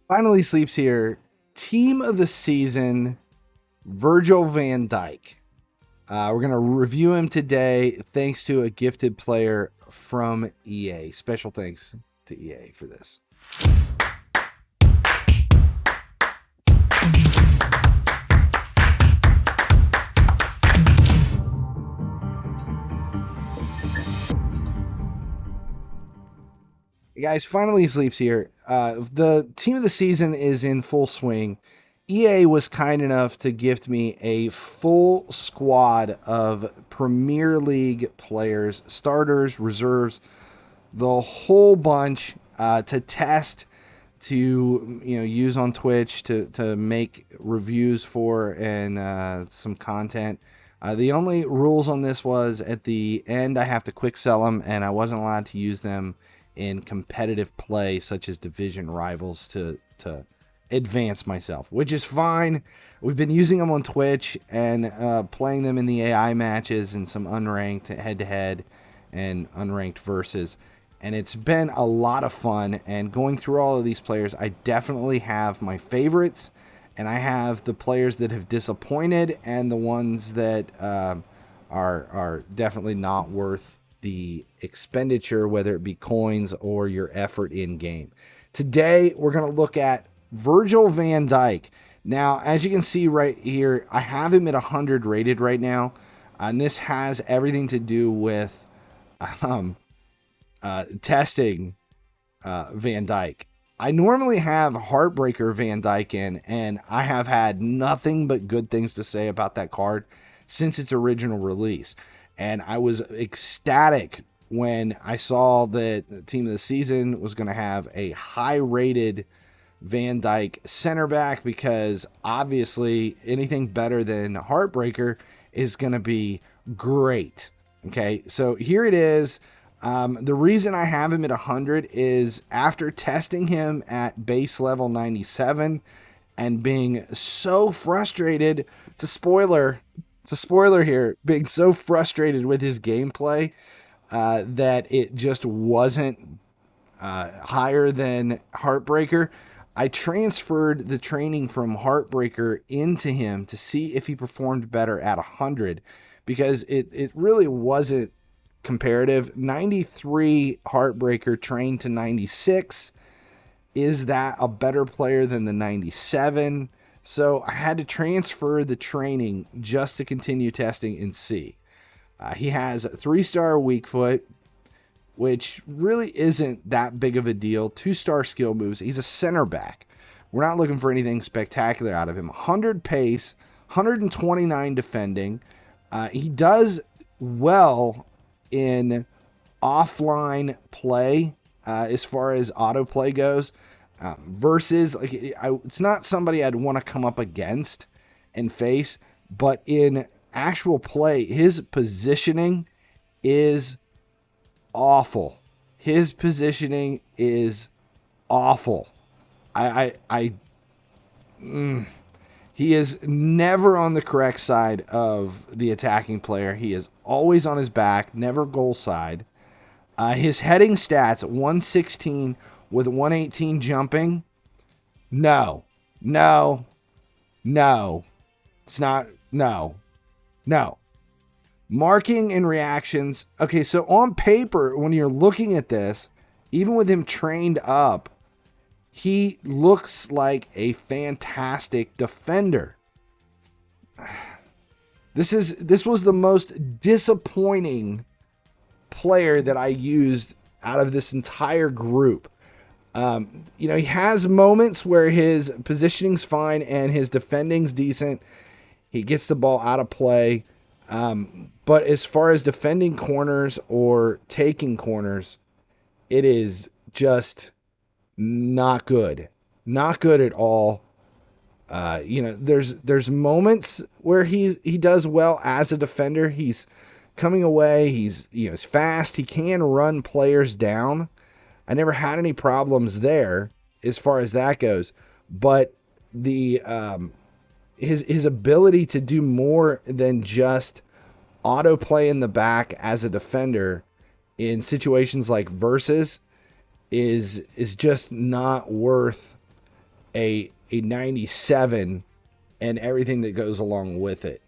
Finally sleeps here. Team of the season, Virgil Van Dijk. We're going to review him today thanks to a gifted player from EA. Special thanks to EA for this. Hey guys, finally sleeps here. The team of the season is in full swing. EA was kind enough to gift me a full squad of Premier League players, starters, reserves, the whole bunch to test, to use on Twitch to make reviews for and some content. The only rules on this was at the end I have to quick sell them, and I wasn't allowed to use them in competitive play such as division rivals to advance myself, which is fine. We've been using them on Twitch and playing them in the AI matches and some unranked head-to-head and unranked versus, and it's been a lot of fun. And going through all of these players, I definitely have my favorites, and I have the players that have disappointed and the ones that are definitely not worth the expenditure, whether it be coins or your effort in game. Today, we're going to look at Virgil Van Dijk. Now, as you can see right here, I have him at 100 rated right now, and this has everything to do with testing Van Dijk. I normally have Heartbreaker Van Dijk in, and I have had nothing but good things to say about that card since its original release. And I was ecstatic when I saw that the team of the season was going to have a high-rated Van Dijk center back, because obviously anything better than Heartbreaker is going to be great. Okay, so here it is. The reason I have him at 100 is after testing him at base level 97 and being so frustrated, it's a spoiler here, being so frustrated with his gameplay that it just wasn't higher than Heartbreaker. I transferred the training from Heartbreaker into him to see if he performed better at 100, because it really wasn't comparative. 93 Heartbreaker trained to 96. Is that a better player than the 97? So I had to transfer the training just to continue testing and see. He has a 3-star weak foot, which really isn't that big of a deal. 2-star skill moves. He's a center back. We're not looking for anything spectacular out of him. 100 pace, 129 defending. He does well in offline play as far as autoplay goes. Versus, like, it's not somebody I'd want to come up against and face, but in actual play, his positioning is awful. His positioning is awful. He is never on the correct side of the attacking player. He is always on his back, never goal side. His heading stats, 116 with 118 jumping. No. It's not. No. Marking and reactions. Okay, so on paper, when you're looking at this, even with him trained up, he looks like a fantastic defender. This was the most disappointing player that I used out of this entire group. He has moments where his positioning's fine and his defending's decent. He gets the ball out of play. But as far as defending corners or taking corners, it is just not good. Not good at all. There's moments where he does well as a defender. He's coming away. He's fast. He can run players down. I never had any problems there as far as that goes. But the his ability to do more than just autoplay in the back as a defender in situations like versus is just not worth a 97 and everything that goes along with it.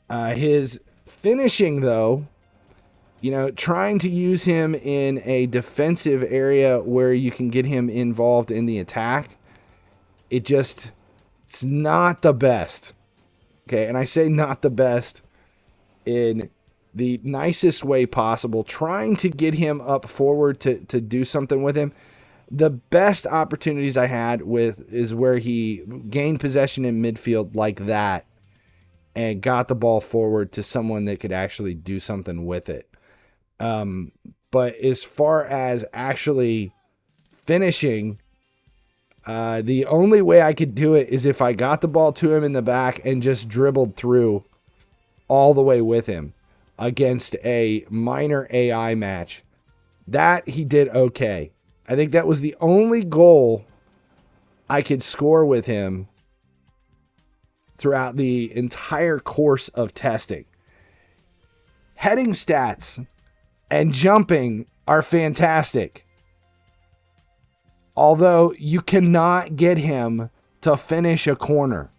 His finishing, though, trying to use him in a defensive area where you can get him involved in the attack, it's not the best. Okay, and I say not the best in the nicest way possible. Trying to get him up forward to do something with him. The best opportunities I had is where he gained possession in midfield like that and got the ball forward to someone that could actually do something with it. But as far as actually finishing, the only way I could do it is if I got the ball to him in the back and just dribbled through all the way with him against a minor AI match. That he did okay. I think that was the only goal I could score with him throughout the entire course of testing. Heading stats and jumping are fantastic. Although you cannot get him to finish a corner.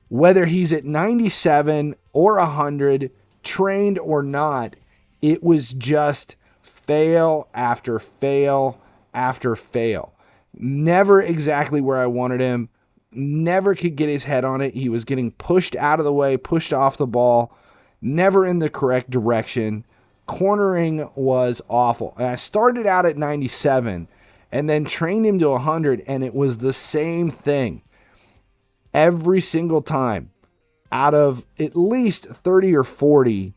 Whether he's at 97 or 100, trained or not, it was just fail after fail after fail. Never exactly where I wanted him. Never could get his head on it. He was getting pushed out of the way, pushed off the ball, never in the correct direction. Cornering was awful. And I started out at 97 and then trained him to 100, and it was the same thing. Every single time, out of at least 30 or 40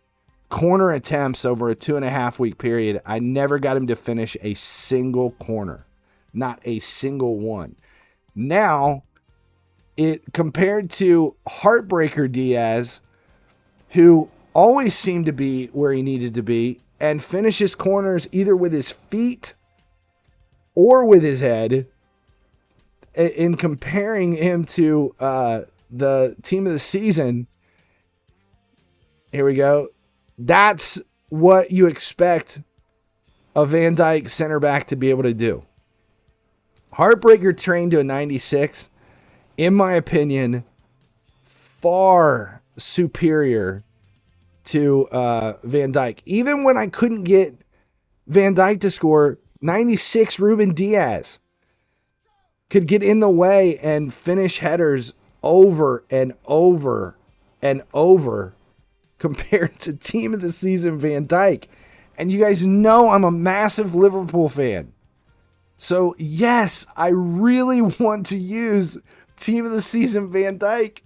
corner attempts over a 2.5 week period, I never got him to finish a single corner. Not a single one. Now, it compared to Heartbreaker Diaz, who always seemed to be where he needed to be and finishes corners either with his feet or with his head. In comparing him to the team of the season, here we go. That's what you expect a Van Dijk center back to be able to do. Heartbreaker trained to a 96, in my opinion, far superior to Van Dijk. Even when I couldn't get Van Dijk to score, 96 Ruben Diaz could get in the way and finish headers over and over and over compared to team of the season Van Dijk. And you guys know I'm a massive Liverpool fan. So yes, I really want to use team of the season Van Dijk.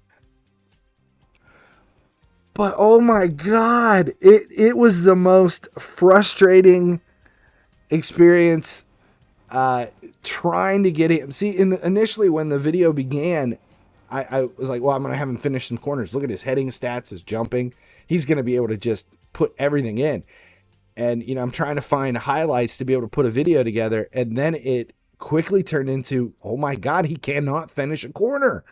But oh my God, it was the most frustrating experience trying to get him. See, initially when the video began, I was like, well, I'm going to have him finish some corners. Look at his heading stats, his jumping. He's going to be able to just put everything in. And, I'm trying to find highlights to be able to put a video together. And then it quickly turned into, oh my God, he cannot finish a corner.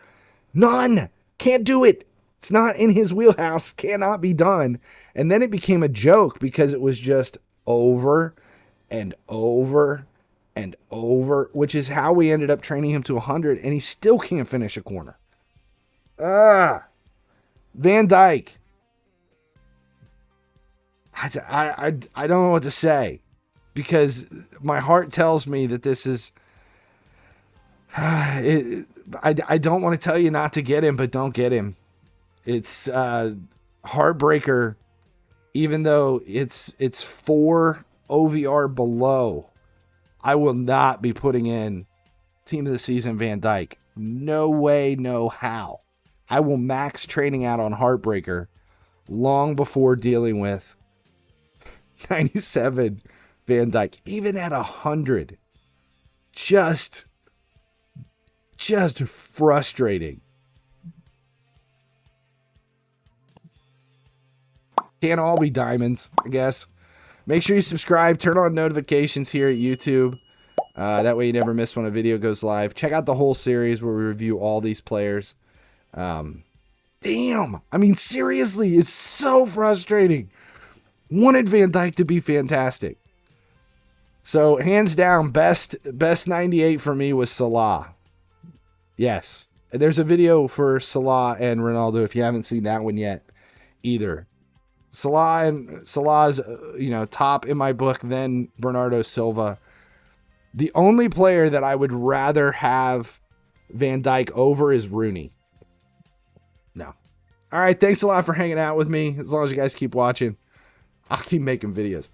None. Can't do it. It's not in his wheelhouse. Cannot be done. And then it became a joke because it was just over and over and over, which is how we ended up training him to 100, and he still can't finish a corner. Van Dijk. I don't know what to say, because my heart tells me that this is I don't want to tell you not to get him, but don't get him. It's Heartbreaker, even though it's 4 OVR below. I will not be putting in team of the season Van Dijk. No way, no how. I will max training out on Heartbreaker long before dealing with 97 Van Dijk. Even at 100. Just frustrating. Can't all be diamonds, I guess. Make sure you subscribe, turn on notifications here at YouTube. That way you never miss when a video goes live. Check out the whole series where we review all these players. Damn. I mean, seriously, it's so frustrating. Wanted Van Dijk to be fantastic. So, hands down, best 98 for me was Salah. Yes. There's a video for Salah and Ronaldo if you haven't seen that one yet either. Salah's top in my book, then Bernardo Silva. The only player that I would rather have Van Dijk over is Rooney. No. All right, thanks a lot for hanging out with me. As long as you guys keep watching, I'll keep making videos.